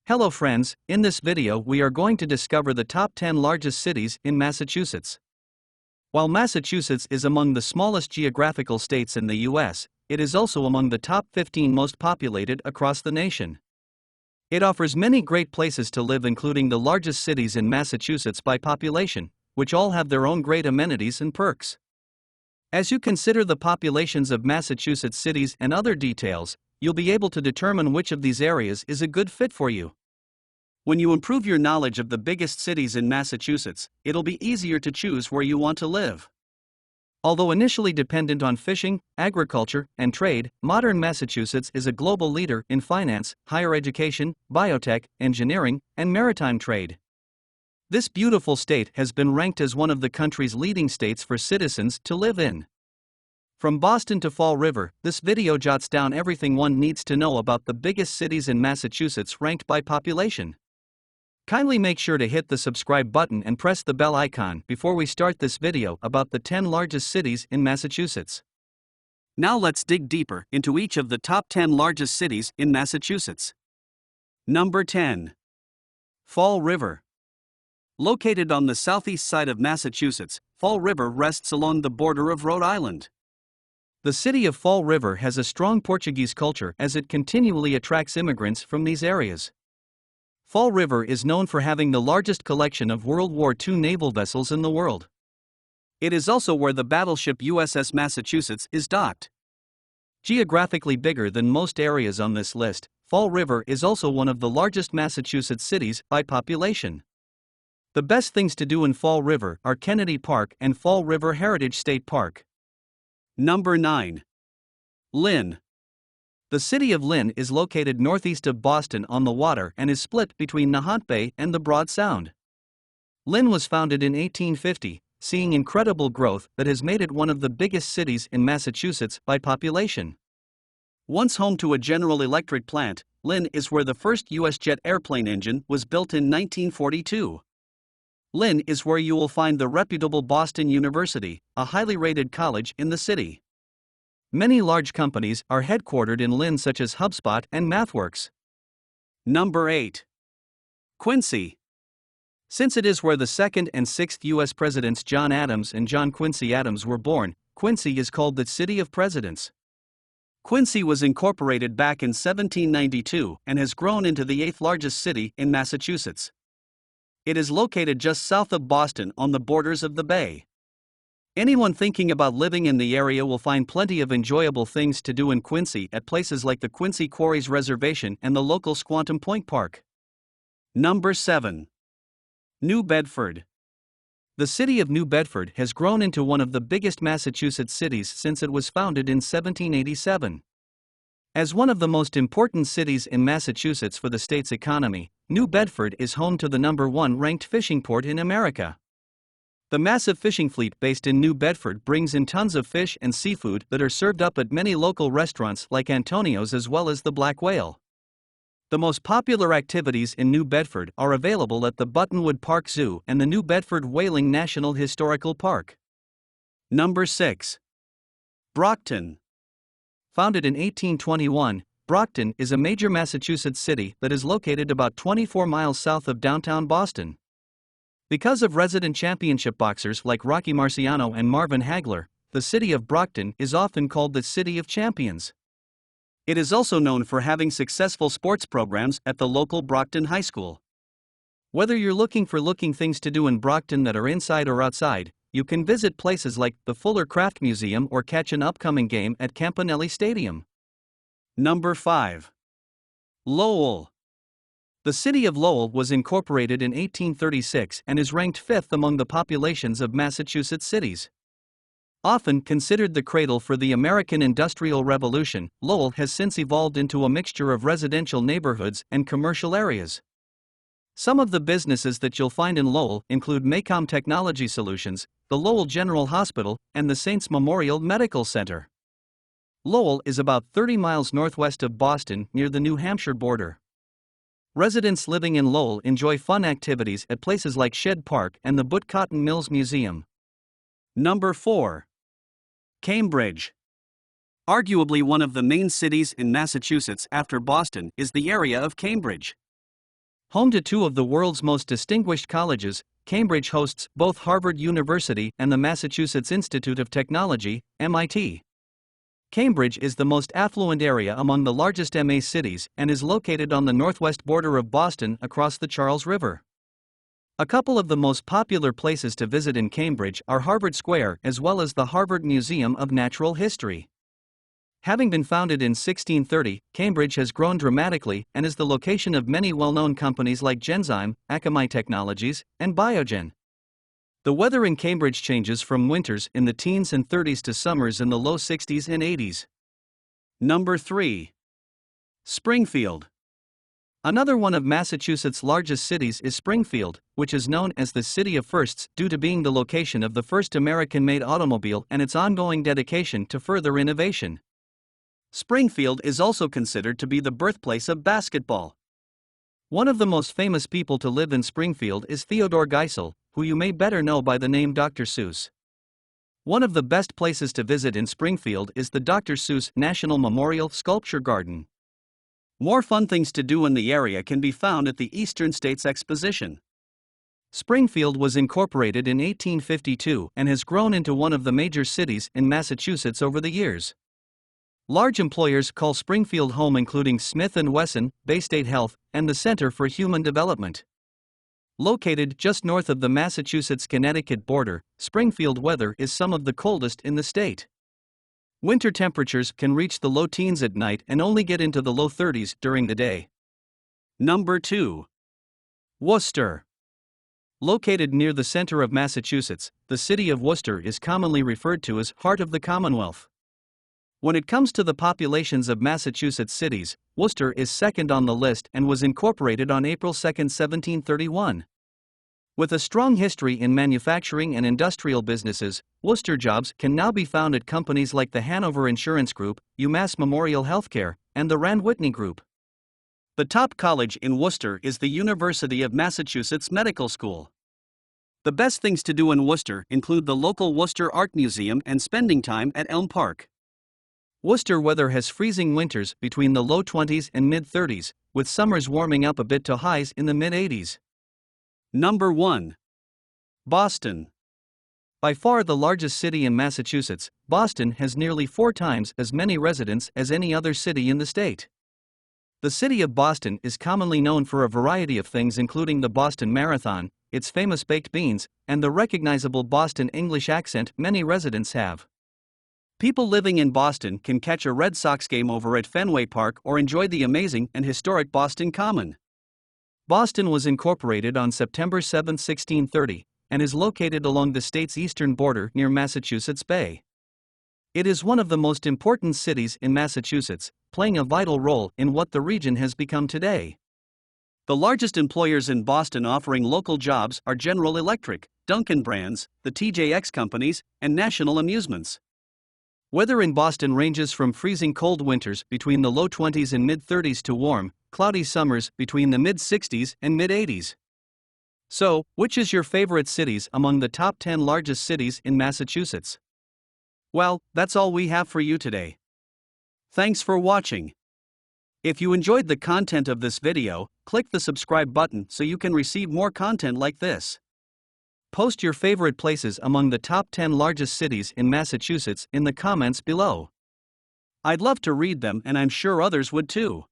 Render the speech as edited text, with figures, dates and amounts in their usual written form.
Hello friends, in this video we are going to discover the top 10 largest cities in Massachusetts. While Massachusetts is among the smallest geographical states in the US, it is also among the top 15 most populated across the nation. It offers many great places to live, including the largest cities in Massachusetts by population, which all have their own great amenities and perks. As you consider the populations of Massachusetts cities and other details, you'll be able to determine which of these areas is a good fit for you. When you improve your knowledge of the biggest cities in Massachusetts, it'll be easier to choose where you want to live. Although initially dependent on fishing, agriculture, and trade, modern Massachusetts is a global leader in finance, higher education, biotech, engineering, and maritime trade. This beautiful state has been ranked as one of the country's leading states for citizens to live in. From Boston to Fall River, this video jots down everything one needs to know about the biggest cities in Massachusetts ranked by population. Kindly make sure to hit the subscribe button and press the bell icon before we start this video about the 10 largest cities in Massachusetts. Now let's dig deeper into each of the top 10 largest cities in Massachusetts. Number 10. Fall River. Located on the southeast side of Massachusetts, Fall River rests along the border of Rhode Island. The city of Fall River has a strong Portuguese culture as it continually attracts immigrants from these areas. Fall River is known for having the largest collection of World War II naval vessels in the world. It is also where the battleship USS Massachusetts is docked. Geographically bigger than most areas on this list, Fall River is also one of the largest Massachusetts cities by population. The best things to do in Fall River are Kennedy Park and Fall River Heritage State Park. Number 9. Lynn. The city of Lynn is located northeast of Boston on the water and is split between Nahant Bay and the Broad Sound. Lynn was founded in 1850, seeing incredible growth that has made it one of the biggest cities in Massachusetts by population. Once home to a General Electric plant, Lynn is where the first U.S. jet airplane engine was built in 1942. Lynn is where you will find the reputable Boston University, a highly rated college in the city. Many large companies are headquartered in Lynn, such as HubSpot and MathWorks. Number 8. Quincy. Since it is where the second and sixth U.S. presidents John Adams and John Quincy Adams were born, Quincy is called the City of Presidents. Quincy was incorporated back in 1792 and has grown into the 8th largest city in Massachusetts. It is located just south of Boston on the borders of the bay. Anyone thinking about living in the area will find plenty of enjoyable things to do in Quincy at places like the Quincy Quarries Reservation and the local Squantum Point Park. Number 7. New Bedford. The city of New Bedford has grown into one of the biggest Massachusetts cities since it was founded in 1787. As one of the most important cities in Massachusetts for the state's economy, New Bedford is home to the number 1 ranked fishing port in America. The massive fishing fleet based in New Bedford brings in tons of fish and seafood that are served up at many local restaurants like Antonio's as well as the Black Whale. The most popular activities in New Bedford are available at the Buttonwood Park Zoo and the New Bedford Whaling National Historical Park. Number 6. Brockton. Founded in 1821, Brockton is a major Massachusetts city that is located about 24 miles south of downtown Boston. Because of resident championship boxers like Rocky Marciano and Marvin Hagler, the city of Brockton is often called the City of Champions. It is also known for having successful sports programs at the local Brockton High School. Whether you're looking for things to do in Brockton that are inside or outside, you can visit places like the Fuller Craft Museum or catch an upcoming game at Campanelli Stadium. Number 5. Lowell. The city of Lowell was incorporated in 1836 and is ranked 5th among the populations of Massachusetts cities. Often considered the cradle for the American Industrial Revolution, Lowell has since evolved into a mixture of residential neighborhoods and commercial areas. Some of the businesses that you'll find in Lowell include Maycom Technology Solutions, the Lowell General Hospital, and the Saints Memorial Medical Center. Lowell is about 30 miles northwest of Boston, near the New Hampshire border. Residents living in Lowell enjoy fun activities at places like Shed Park and the Butte Cotton Mills Museum. Number 4. Cambridge. Arguably one of the main cities in Massachusetts after Boston is the area of Cambridge. Home to two of the world's most distinguished colleges, Cambridge hosts both Harvard University and the Massachusetts Institute of Technology, MIT. Cambridge is the most affluent area among the largest MA cities and is located on the northwest border of Boston across the Charles River. A couple of the most popular places to visit in Cambridge are Harvard Square as well as the Harvard Museum of Natural History. Having been founded in 1630, Cambridge has grown dramatically and is the location of many well-known companies like Genzyme, Akamai Technologies, and Biogen. The weather in Cambridge changes from winters in the teens and 30s to summers in the low 60s and 80s. Number 3. Springfield. Another one of Massachusetts' largest cities is Springfield, which is known as the City of Firsts due to being the location of the first American-made automobile and its ongoing dedication to further innovation. Springfield is also considered to be the birthplace of basketball. One of the most famous people to live in Springfield is Theodore Geisel, who you may better know by the name Dr. Seuss. One of the best places to visit in Springfield is the Dr. Seuss National Memorial Sculpture Garden. More fun things to do in the area can be found at the Eastern States Exposition. Springfield was incorporated in 1852 and has grown into one of the major cities in Massachusetts over the years. Large employers call Springfield home, including Smith & Wesson, Baystate Health, and the Center for Human Development. Located just north of the Massachusetts-Connecticut border, Springfield weather is some of the coldest in the state. Winter temperatures can reach the low teens at night and only get into the low 30s during the day. Number 2. Worcester. Located near the center of Massachusetts, the city of Worcester is commonly referred to as Heart of the Commonwealth. When it comes to the populations of Massachusetts cities, Worcester is second on the list and was incorporated on April 2, 1731. With a strong history in manufacturing and industrial businesses, Worcester jobs can now be found at companies like the Hanover Insurance Group, UMass Memorial Healthcare, and the Rand Whitney Group. The top college in Worcester is the University of Massachusetts Medical School. The best things to do in Worcester include the local Worcester Art Museum and spending time at Elm Park. Worcester weather has freezing winters between the low 20s and mid-30s, with summers warming up a bit to highs in the mid-80s. Number 1. Boston. By far the largest city in Massachusetts, Boston has nearly 4 times as many residents as any other city in the state. The city of Boston is commonly known for a variety of things, including the Boston Marathon, its famous baked beans, and the recognizable Boston English accent many residents have. People living in Boston can catch a Red Sox game over at Fenway Park or enjoy the amazing and historic Boston Common. Boston was incorporated on September 7, 1630, and is located along the state's eastern border near Massachusetts Bay. It is one of the most important cities in Massachusetts, playing a vital role in what the region has become today. The largest employers in Boston offering local jobs are General Electric, Dunkin' Brands, the TJX Companies, and National Amusements. Weather in Boston ranges from freezing cold winters between the low 20s and mid-30s to warm, cloudy summers between the mid-60s and mid-80s. So, which is your favorite cities among the top 10 largest cities in Massachusetts? Well, that's all we have for you today. Thanks for watching. If you enjoyed the content of this video, click the subscribe button so you can receive more content like this. Post your favorite places among the top 10 largest cities in Massachusetts in the comments below. I'd love to read them, and I'm sure others would too.